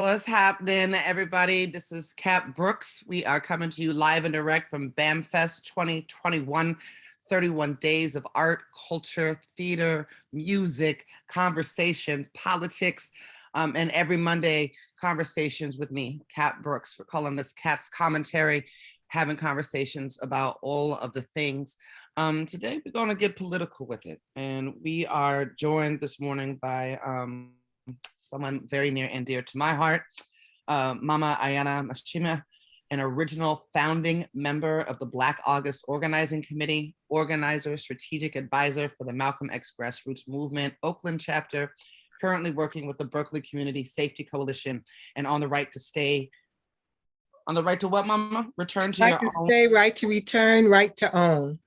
What's happening, everybody? This is Cap Brooks. We are coming to you live and direct from BAMFest 2021. 31 days of art, culture, theater, music, conversation, politics, and every Monday, conversations with me, Cap Brooks. We're calling this Cat's Commentary, having conversations about all of the things. Today, we're going to get political with it. And we are joined this morning by someone very near and dear to my heart, Mama Ayanna Mashima, an original founding member of the Black August Organizing Committee, organizer, strategic advisor for the Malcolm X Grassroots Movement, Oakland chapter, currently working with the Berkeley Community Safety Coalition, and on the right to stay, on the right to what, Mama? Return to your own. Stay, right to return, right to own.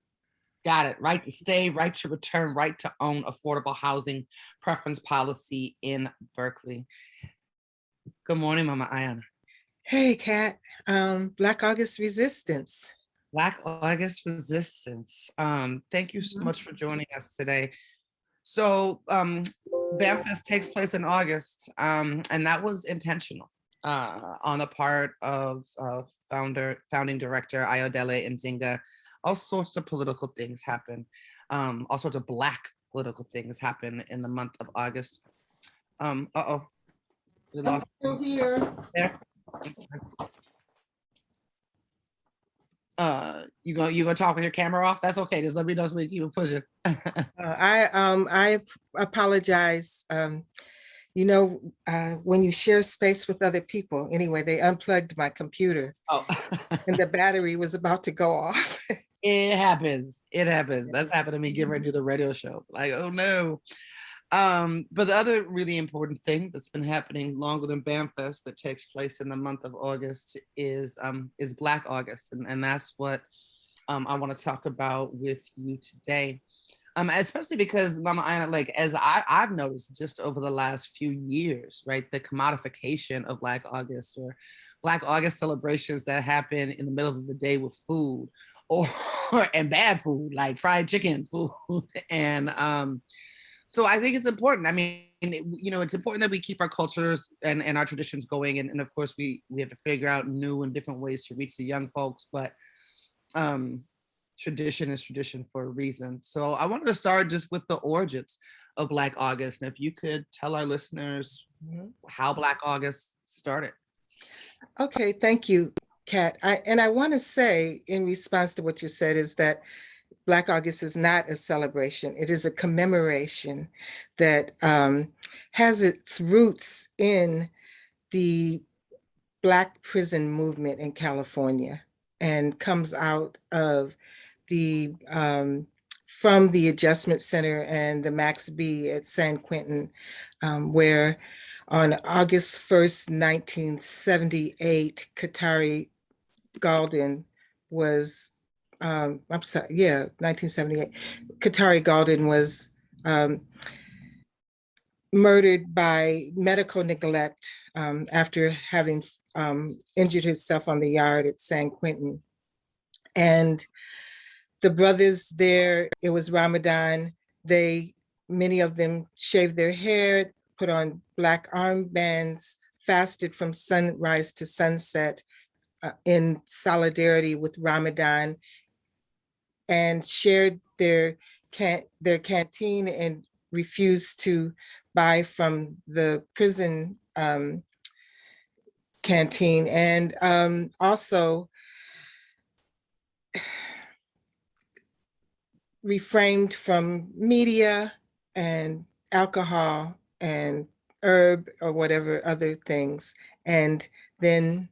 Got it. Right to stay, right to return, right to own affordable housing preference policy in Berkeley. Good morning, Mama Ayanna. Hey, Kat. Black August Resistance. Black August Resistance. Thank you so much for joining us today. So BAMFest takes place in August, and that was intentional on the part of founding director Ayodele Nzinga. All sorts of political things happen. All sorts of Black political things happen in the month of August. Uh-oh, we lost. I'm still here. There. You gonna talk with your camera off? That's okay. Just let me know so we keep pushing. I apologize. When you share space with other people, anyway, they unplugged my computer. Oh. And the battery was about to go off. It happens. It happens. That's happened to me getting ready to do the radio show. Like, oh no. But the other really important thing that's been happening longer than BAMFest that takes place in the month of August is Black August. And that's what I want to talk about with you today. Especially because, Mama Ayanna, like, as I've noticed just over the last few years, right, the commodification of Black August, or Black August celebrations that happen in the middle of the day with food, and bad food, like fried chicken food. And so I think it's important. I mean, it's important that we keep our cultures and our traditions going. And of course, we have to figure out new and different ways to reach the young folks. But tradition is tradition for a reason. So I wanted to start just with the origins of Black August. And if you could tell our listeners how Black August started. Okay, thank you, Kat. I want to say, in response to what you said, is that Black August is not a celebration. It is a commemoration that has its roots in the Black prison movement in California and comes out of from the Adjustment Center and the Max B at San Quentin, where on August 1st, 1978, Katari Galden was, 1978, Katari Galden was murdered by medical neglect after having injured herself on the yard at San Quentin. And the brothers there, it was Ramadan, many of them shaved their hair, put on Black armbands, fasted from sunrise to sunset in solidarity with Ramadan, and shared their canteen and refused to buy from the prison canteen, and also refrained from media and alcohol and herb or whatever other things. And then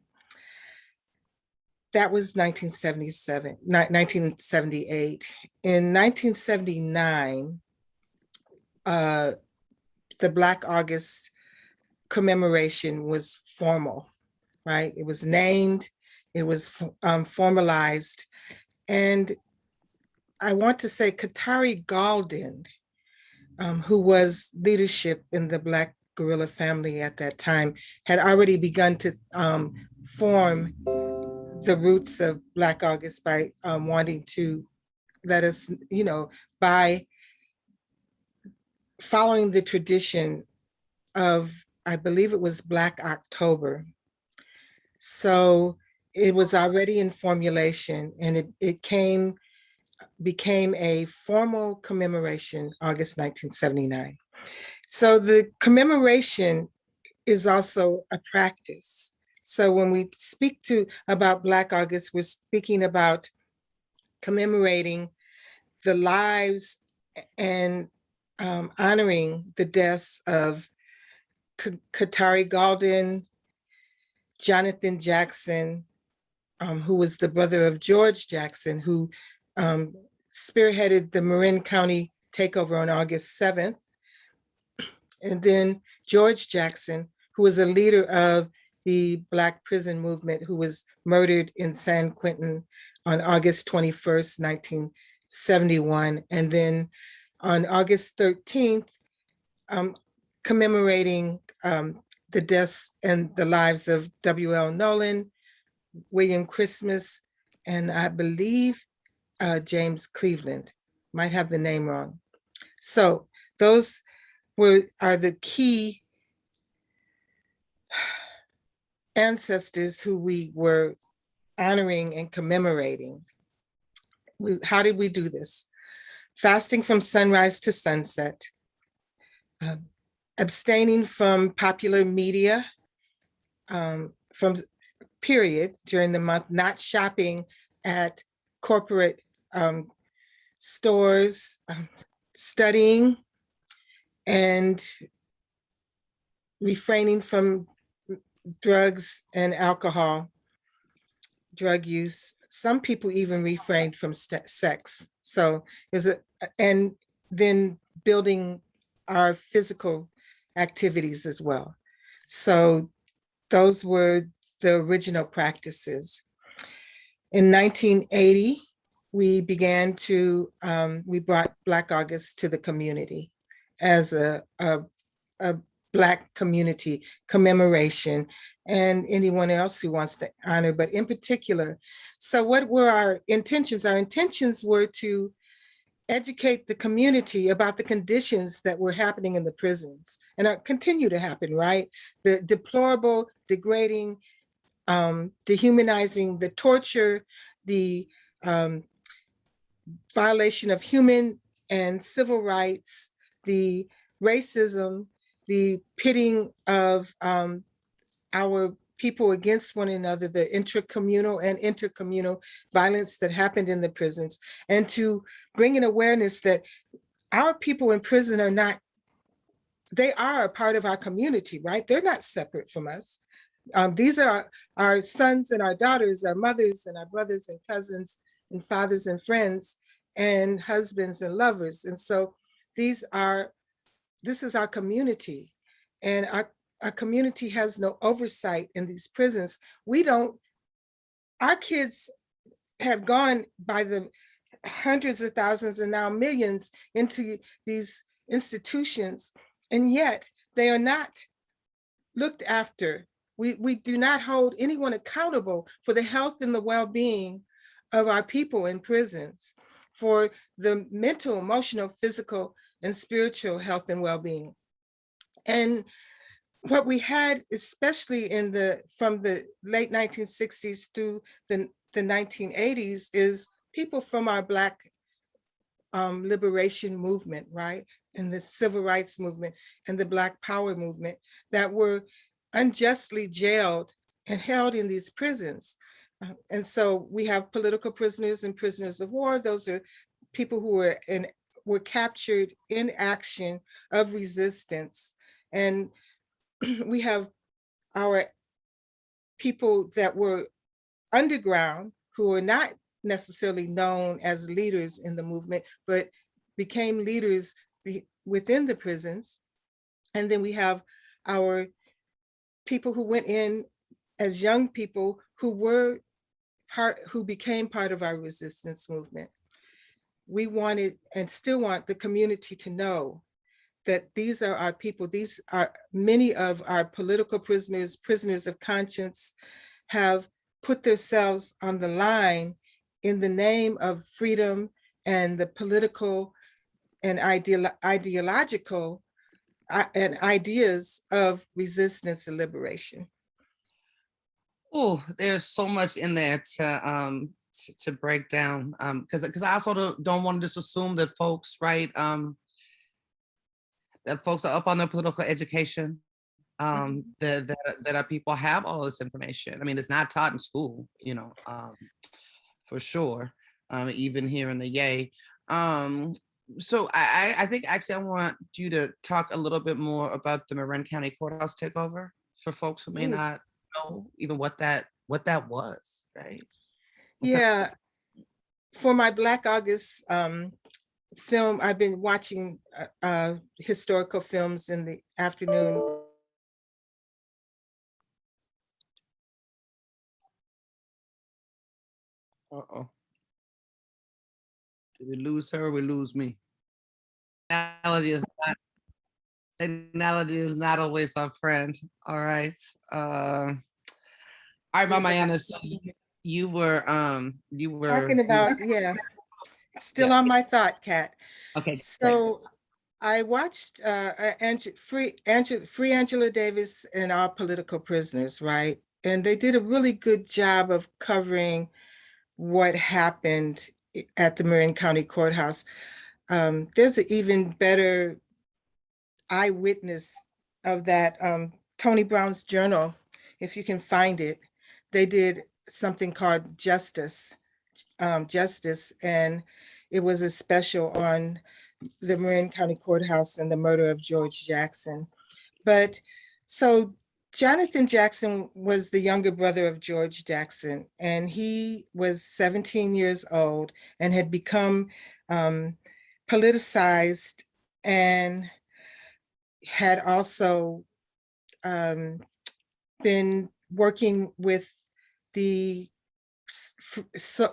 that was 1978. In 1979, the Black August commemoration was formal, right? It was named, it was formalized. And I want to say Katari Galden, who was leadership in the Black guerrilla family at that time, had already begun to form the roots of Black August by wanting to let us, by following the tradition of I believe it was Black October. So it was already in formulation, and it became a formal commemoration August 1979. So the commemoration is also a practice. So when we speak about Black August, we're speaking about commemorating the lives and honoring the deaths of Katari Gaulden, Jonathan Jackson, who was the brother of George Jackson, who spearheaded the Marin County takeover on August 7th. And then George Jackson, who was a leader of the Black prison movement, who was murdered in San Quentin on August 21st, 1971. And then on August 13th, commemorating the deaths and the lives of W.L. Nolan, William Christmas, and I believe James Cleveland. Might have the name wrong. So those are the key ancestors who we were honoring and commemorating. How did we do this? Fasting from sunrise to sunset, abstaining from popular media from period during the month, not shopping at corporate stores, studying, and refraining from drugs and alcohol, drug use. Some people even refrained from sex. So and then building our physical activities as well. So those were the original practices. In 1980, we brought Black August to the community as a Black community commemoration, and anyone else who wants to honor, but in particular. So what were our intentions? Our intentions were to educate the community about the conditions that were happening in the prisons and continue to happen, right? The deplorable, degrading, dehumanizing, the torture, the violation of human and civil rights, the racism, the pitting of our people against one another, the intracommunal and intercommunal violence that happened in the prisons, and to bring an awareness that our people in prison they are a part of our community, right? They're not separate from us. These are our sons and our daughters, our mothers and our brothers and cousins and fathers and friends and husbands and lovers. And so this is our community, and our community has no oversight in these prisons. Our kids have gone by the hundreds of thousands and now millions into these institutions, and yet they are not looked after. We do not hold anyone accountable for the health and the well-being of our people in prisons, for the mental, emotional, physical, and spiritual health and well-being. And what we had, especially from the late 1960s through the 1980s, is people from our Black liberation movement, right? And the civil rights movement and the Black Power movement that were unjustly jailed and held in these prisons. And so we have political prisoners and prisoners of war. Those are people who were captured in action of resistance. And we have our people that were underground who are not necessarily known as leaders in the movement, but became leaders within the prisons. And then we have our people who went in as young people who became part of our resistance movement. We wanted and still want the community to know that these are our people. These are many of our political prisoners, prisoners of conscience, have put themselves on the line in the name of freedom and the political and ideological and ideas of resistance and liberation? Oh, there's so much in there to break down. Because I also don't want to just assume that folks, right, that folks are up on their political education, that our people have all this information. I mean, it's not taught in school, for sure, even here in the Yay. So I think actually I want you to talk a little bit more about the Marin County Courthouse takeover for folks who may Ooh. not know even what that was, right? Yeah, for my Black August film, I've been watching historical films in the afternoon. Uh-oh. Did we lose her or we lose me? Technology is not always our friend. All right. All right, Mama Ayanna, so you were Talking about, yeah, still on my thought, Kat. Okay. So I watched Free Angela Davis and Our Political Prisoners, right? And they did a really good job of covering what happened at the Marin County Courthouse. There's an even better eyewitness of that, Tony Brown's journal, if you can find it. They did something called Justice, and it was a special on the Marin County Courthouse and the murder of George Jackson. But so Jonathan Jackson was the younger brother of George Jackson, and he was 17 years old and had become politicized, and had also been working with the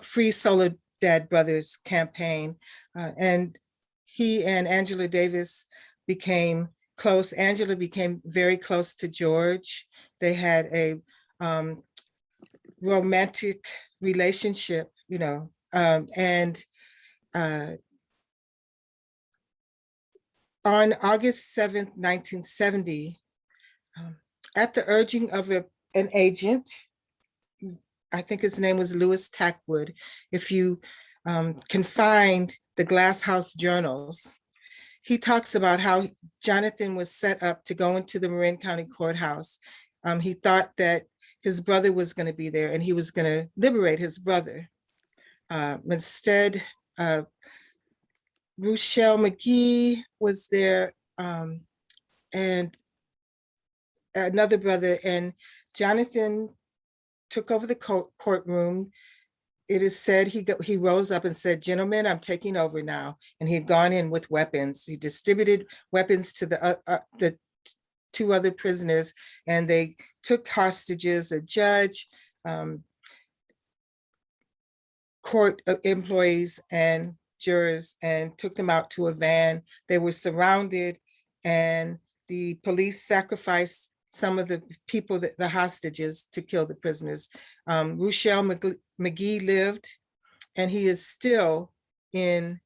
Free Soledad Brothers campaign. And he and Angela Davis became close. Angela became very close to George. They had a romantic relationship, and on August 7th, 1970, at the urging of an agent, I think his name was Lewis Tackwood. If you can find the Glass House journals, he talks about how Jonathan was set up to go into the Marin County Courthouse. He thought that his brother was going to be there and he was going to liberate his brother. Instead, Rochelle McGee was there, and another brother, and Jonathan took over the courtroom. It is said he rose up and said, "Gentlemen, I'm taking over now." And he had gone in with weapons. He distributed weapons to the two other prisoners, and they took hostages, a judge, court employees, and jurors, and took them out to a van. They were surrounded, and the police sacrificed some of the people, the hostages, to kill the prisoners. Rochelle McGee lived, and he is still in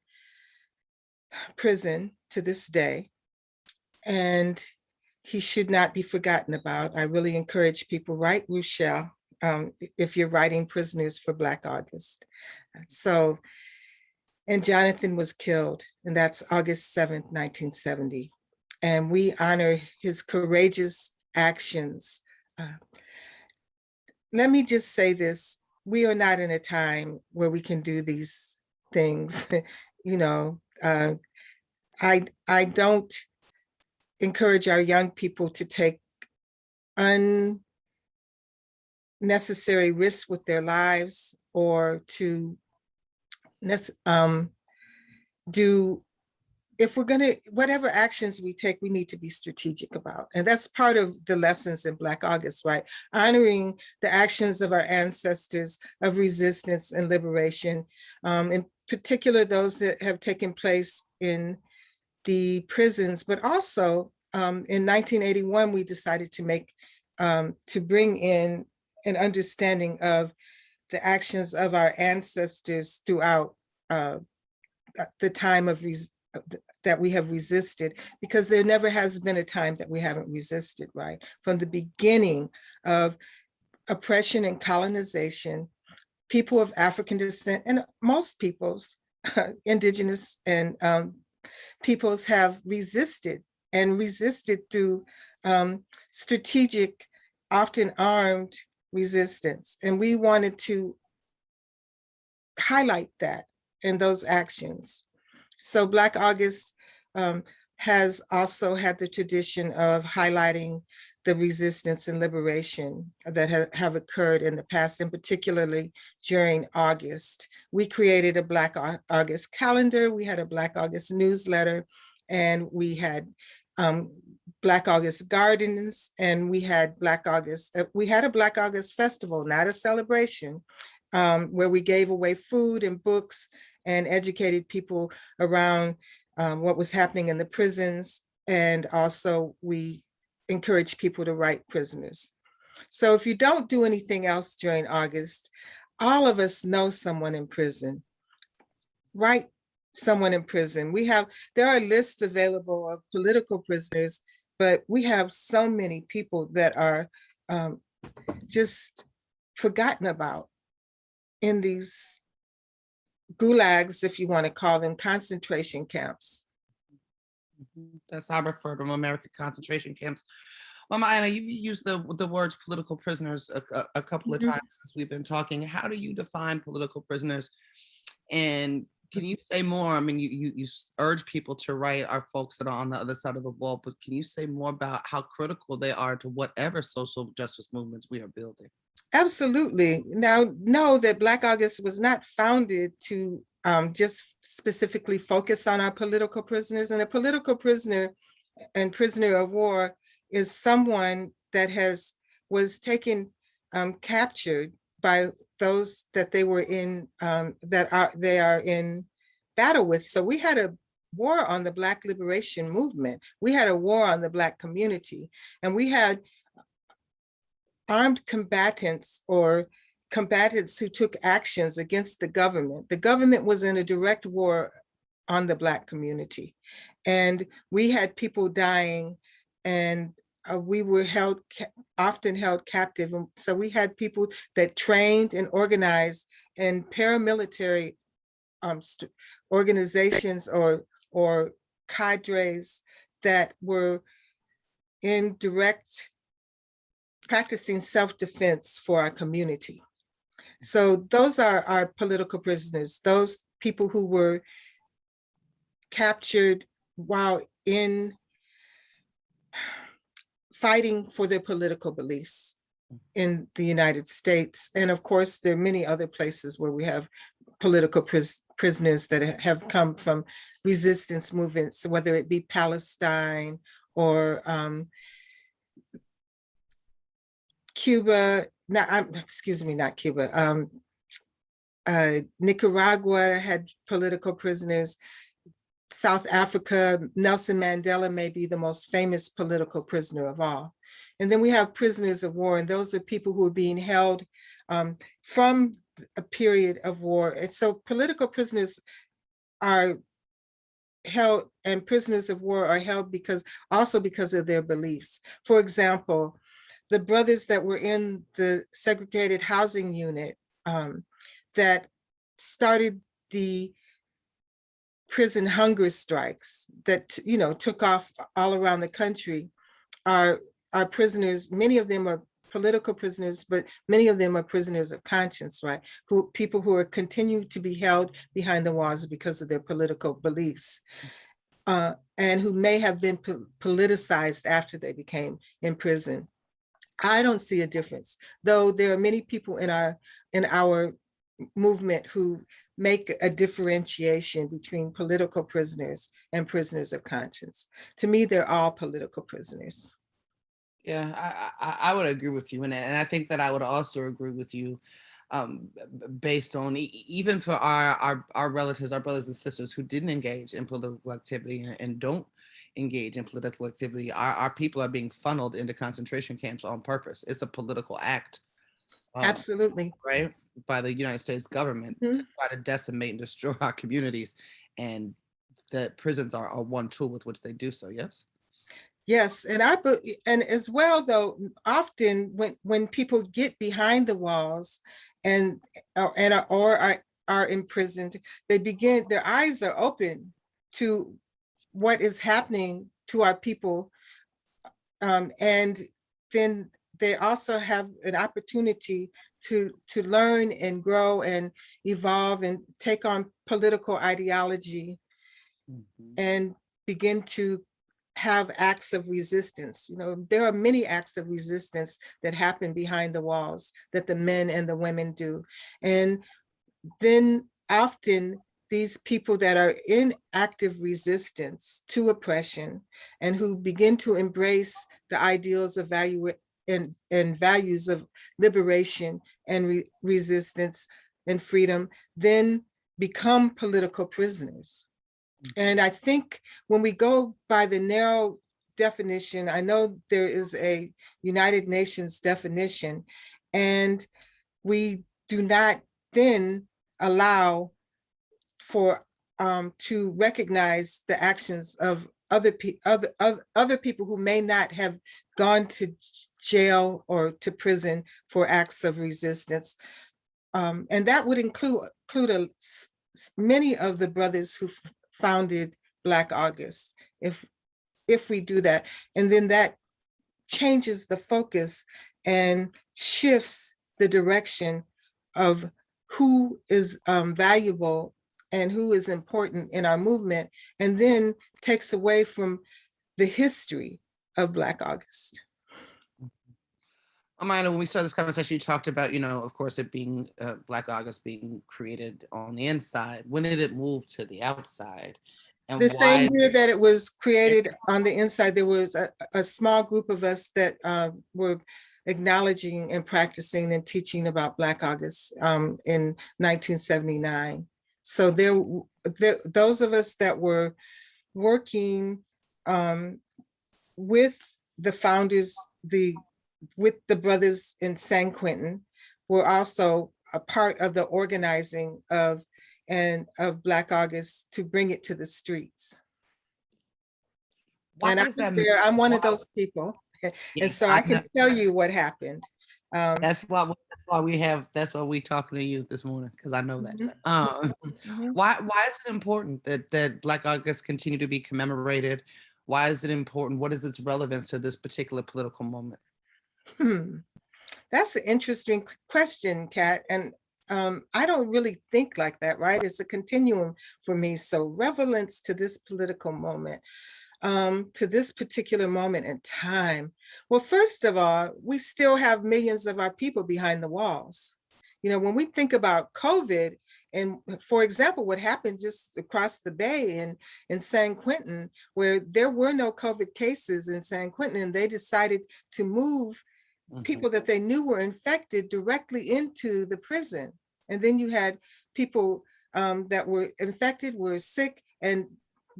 prison to this day, and he should not be forgotten about. I really encourage people, write Rochelle if you're writing prisoners for Black August. So, and Jonathan was killed, and that's August 7th, 1970. And we honor his courageous actions. Let me just say this: we are not in a time where we can do these things. I don't encourage our young people to take unnecessary risks with their lives, or to do, if we're going to, whatever actions we take, we need to be strategic about. And that's part of the lessons in Black August, right? Honoring the actions of our ancestors of resistance and liberation, in particular, those that have taken place in the prisons, but also in 1981, we decided to bring in an understanding of the actions of our ancestors throughout the time of that we have resisted, because there never has been a time that we haven't resisted, right? From the beginning of oppression and colonization, people of African descent and most peoples, indigenous and peoples have resisted, and resisted through strategic, often armed resistance. And we wanted to highlight that in those actions. So Black August has also had the tradition of highlighting the resistance and liberation that have occurred in the past, and particularly during August. We created a Black August calendar, we had a Black August newsletter, and we had Black August gardens, and we had we had a Black August festival, not a celebration, where we gave away food and books and educated people around what was happening in the prisons. And also we encourage people to write prisoners. So if you don't do anything else during August, all of us know someone in prison. Write someone in prison. There are lists available of political prisoners, but we have so many people that are just forgotten about in these gulags, if you want to call them, concentration camps. That's how I refer to them, American concentration camps. Mama Ayanna, you've used the words political prisoners a couple of times since we've been talking. How do you define political prisoners? And can you say more? I mean, you urge people to write, our folks that are on the other side of the wall, but can you say more about how critical they are to whatever social justice movements we are building? Absolutely. Now, know that Black August was not founded to just specifically focus on our political prisoners. And a political prisoner and prisoner of war is someone that was taken captured by those that they were in, they are in battle with. So we had a war on the Black liberation movement. We had a war on the Black community, and we had armed combatants or combatants who took actions against the government. The government was in a direct war on the Black community. And we had people dying, and we were often held captive. And so we had people that trained and organized in paramilitary organizations or cadres that were in direct practicing self-defense for our community. So those are our political prisoners, those people who were captured while in fighting for their political beliefs in the United States. And of course, there are many other places where we have political prisoners that have come from resistance movements, whether it be Palestine or Cuba, not Cuba. Nicaragua had political prisoners. South Africa, Nelson Mandela may be the most famous political prisoner of all. And then we have prisoners of war, and those are people who are being held from a period of war. And so political prisoners are held, and prisoners of war are held because of their beliefs. For example, the brothers that were in the segregated housing unit that started the prison hunger strikes that took off all around the country are prisoners. Many of them are political prisoners, but many of them are prisoners of conscience, right? People who are continuing to be held behind the walls because of their political beliefs, and who may have been politicized after they became in prison. I don't see a difference, though there are many people in our movement who make a differentiation between political prisoners and prisoners of conscience. To me, they're all political prisoners. Yeah, I would agree with you. And I think that I would also agree with you based on even for our relatives, our brothers and sisters who didn't engage in political activity and don't engage in political activity, our people are being funneled into concentration camps on purpose. It's a political act. Absolutely. Right? By the United States government to try to decimate and destroy our communities. And that prisons are one tool with which they do so. Yes. Yes, and and as well though, often when people get behind the walls and are imprisoned, their eyes are open to what is happening to our people, and then they also have an opportunity to learn and grow and evolve and take on political ideology and begin to have acts of resistance. There are many acts of resistance that happen behind the walls that the men and the women do. And then often these people that are in active resistance to oppression and who begin to embrace the ideals of value and values of liberation and resistance and freedom then become political prisoners. And I think when we go by the narrow definition, I know there is a United Nations definition, and we do not then allow for to recognize the actions of other people who may not have gone to jail or to prison for acts of resistance. And that would include many of the brothers who founded Black August, if we do that. And then that changes the focus and shifts the direction of who is valuable and who is important in our movement, and then takes away from the history of Black August. Ayanna, when we started this conversation, you talked about, of course, it being Black August being created on the inside. When did it move to the outside? And the why? same year that it was created on the inside, there was a small group of us that were acknowledging and practicing and teaching about Black August in 1979. So those of us that were working with the founders, with the brothers in San Quentin, were also a part of the organizing of Black August to bring it to the streets. Why And is that? I'm one of those people. And so I can tell you what happened. That's why we talking to you this morning, because I know that. Why is it important that Black August continue to be commemorated? Why is it important? What is its relevance to this particular political moment? That's an interesting question, Kat. And I don't really think like that, right? It's a continuum for me. So relevance to this political moment, to this particular moment in time. Well, first of all, we still have millions of our people behind the walls. When we think about COVID, and for example, what happened just across the bay in San Quentin, where there were no COVID cases in San Quentin, and they decided to move people that they knew were infected directly into the prison. And then you had people that were infected, were sick, and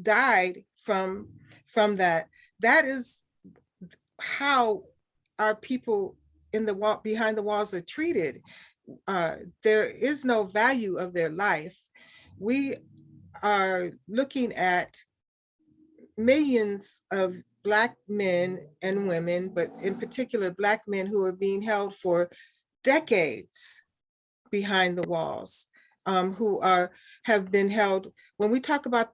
died from that. That is how our people behind the walls are treated. There is no value of their life. We are looking at millions of Black men and women, but in particular Black men who are being held for decades behind the walls, who have been held. When we talk about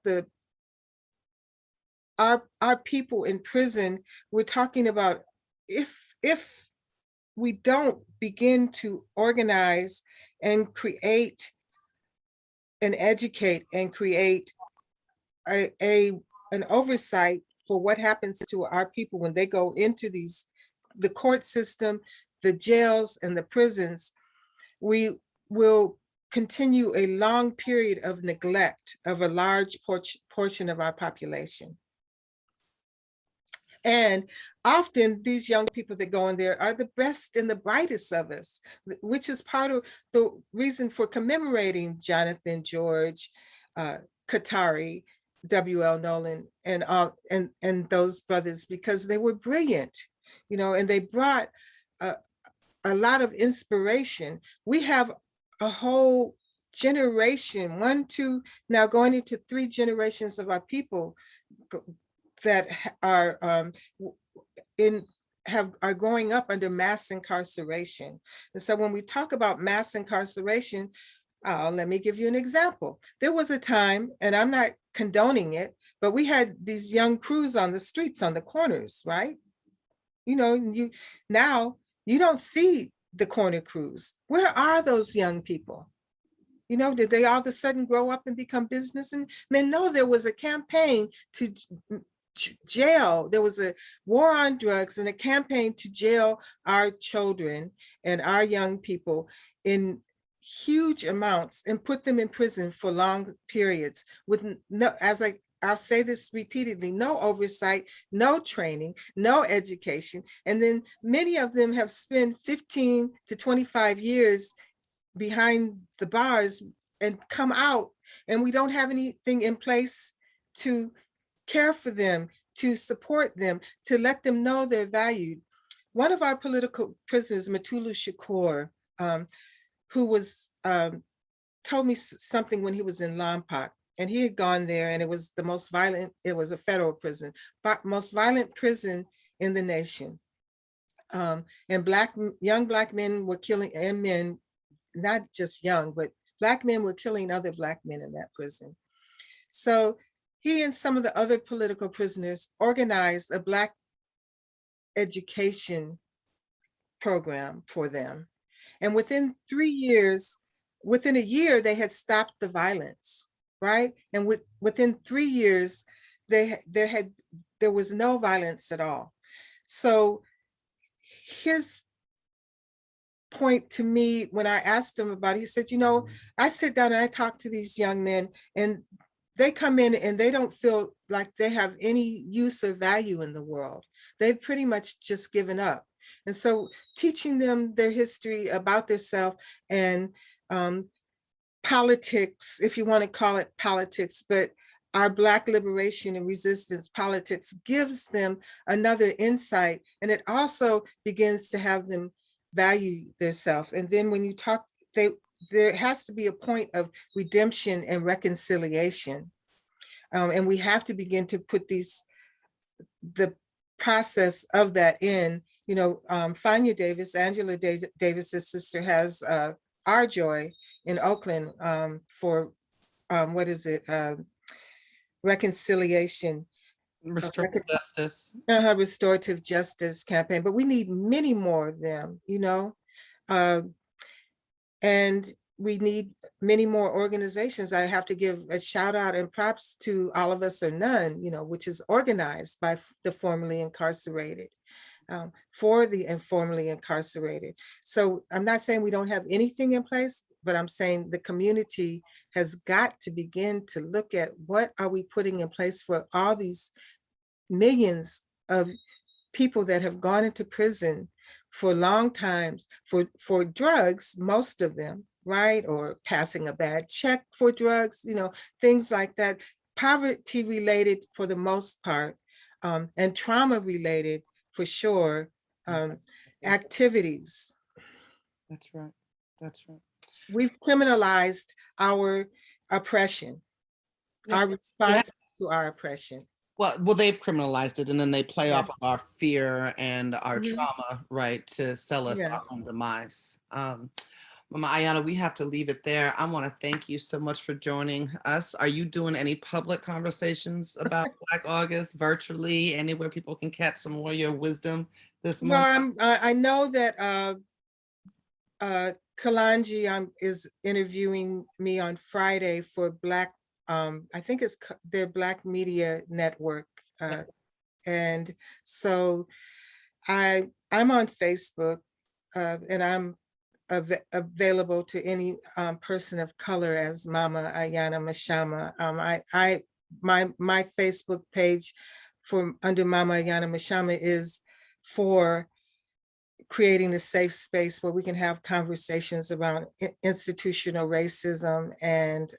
our people in prison, we're talking about if we don't begin to organize and create and educate and create an oversight for what happens to our people when they go into the court system, the jails and the prisons, we will continue a long period of neglect of a large portion of our population. And often these young people that go in there are the best and the brightest of us, which is part of the reason for commemorating Jonathan, George, Katari, W.L. Nolan, and those brothers, because they were brilliant, and they brought a lot of inspiration. We have a whole generation, 1, 2, now going into 3 generations of our people that are are growing up under mass incarceration. And so when we talk about mass incarceration, let me give you an example. There was a time, and I'm not condoning it, but we had these young crews on the streets, on the corners, right? You know, now you don't see the corner crews. Where are those young people? You know, did they all of a sudden grow up and become businessmen? No, there was a campaign to jail. There was a war on drugs and a campaign to jail our children and our young people in huge amounts and put them in prison for long periods with no, I'll say this repeatedly, no oversight, no training, no education. And then many of them have spent 15 to 25 years behind the bars and come out, and we don't have anything in place to care for them, to support them, to let them know they're valued. One of our political prisoners, Matulu Shakur, who was told me something when he was in Lompoc, and he had gone there, and it was the most violent, it was a federal prison, most violent prison in the nation. And young Black men were killing, and men, not just young, but Black men were killing other Black men in that prison. So he and some of the other political prisoners organized a Black education program for them. And within 3 years, within a year, they had stopped the violence, right? And within 3 years, there was no violence at all. So his point to me when I asked him about it, he said, you know, I sit down and I talk to these young men, and they come in and they don't feel like they have any use or value in the world. They've pretty much just given up. And so teaching them their history, about themselves, and politics, if you want to call it politics, but our Black liberation and resistance politics gives them another insight. And it also begins to have them value themselves. And then when you talk, there has to be a point of redemption and reconciliation. And we have to begin to put the process of that in. You know, Fania Davis, Angela Davis's sister, has Our Joy in Oakland for, what is it? Reconciliation. Restorative justice. Restorative justice campaign, but we need many more of them, you know, and we need many more organizations. I have to give a shout out and props to All of Us or None, you know, which is organized by the formerly incarcerated, for the informally incarcerated. So I'm not saying we don't have anything in place, but I'm saying the community has got to begin to look at what are we putting in place for all these millions of people that have gone into prison for long times for drugs, most of them, right? Or passing a bad check for drugs, you know, things like that, poverty related for the most part, and trauma related for sure, activities. That's right. That's right. We've criminalized our oppression, our response to our oppression. Well, they've criminalized it, and then they play off of our fear and our trauma, right, to sell us our own demise. Mama Ayanna, we have to leave it there. I want to thank you so much for joining us. Are you doing any public conversations about Black August virtually, anywhere people can catch some more of your wisdom this month? Well, I know that Kalanji is interviewing me on Friday for Black, I think it's their Black Media Network. And so I'm on Facebook, and I'm available to any person of color as Mama Ayanna Mashama. My Facebook page for under Mama Ayanna Mashama is for creating a safe space where we can have conversations around institutional racism and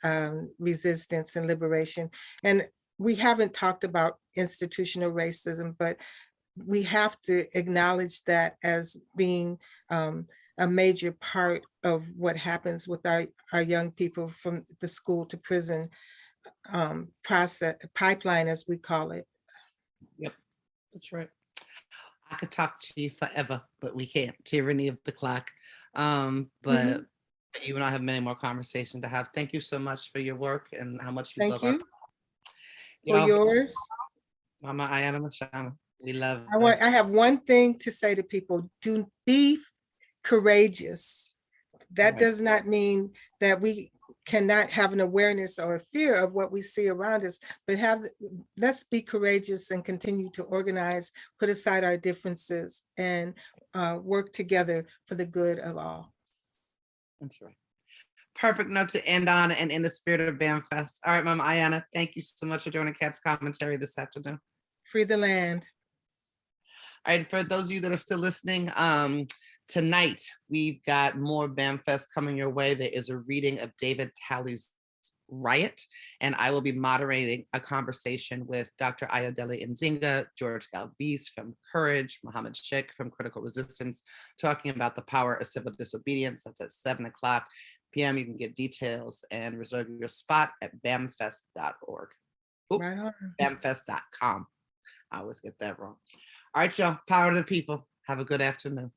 resistance and liberation. And we haven't talked about institutional racism, but we have to acknowledge that as being a major part of what happens with our young people from the school to prison process pipeline, as we call it. Yep, that's right. I could talk to you forever, but we can't. Tyranny of the clock. But you and I have many more conversations to have. Thank you so much for your work and how much you Thank love our you for y'all. yours. Mama Ayanna Mashama. We love I have one thing to say to people: do be courageous. That Right. does not mean that we cannot have an awareness or a fear of what we see around us, but let's be courageous and continue to organize, put aside our differences, and work together for the good of all. That's right. Perfect note to end on, and in the spirit of BAMFest. All right, Mama Ayanna, thank you so much for joining Cat's commentary this afternoon. Free the land. All right, for those of you that are still listening, tonight we've got more BAMFest coming your way. There is a reading of David Talley's Riot, and I will be moderating a conversation with Dr. Ayodele Nzinga, George Galvez from Courage, Mohammed Sheikh from Critical Resistance, talking about the power of civil disobedience. That's at 7:00 p.m. You can get details and reserve your spot at bamfest.org. Right on. Bamfest.com. I always get that wrong. All right, y'all. Power to the people. Have a good afternoon.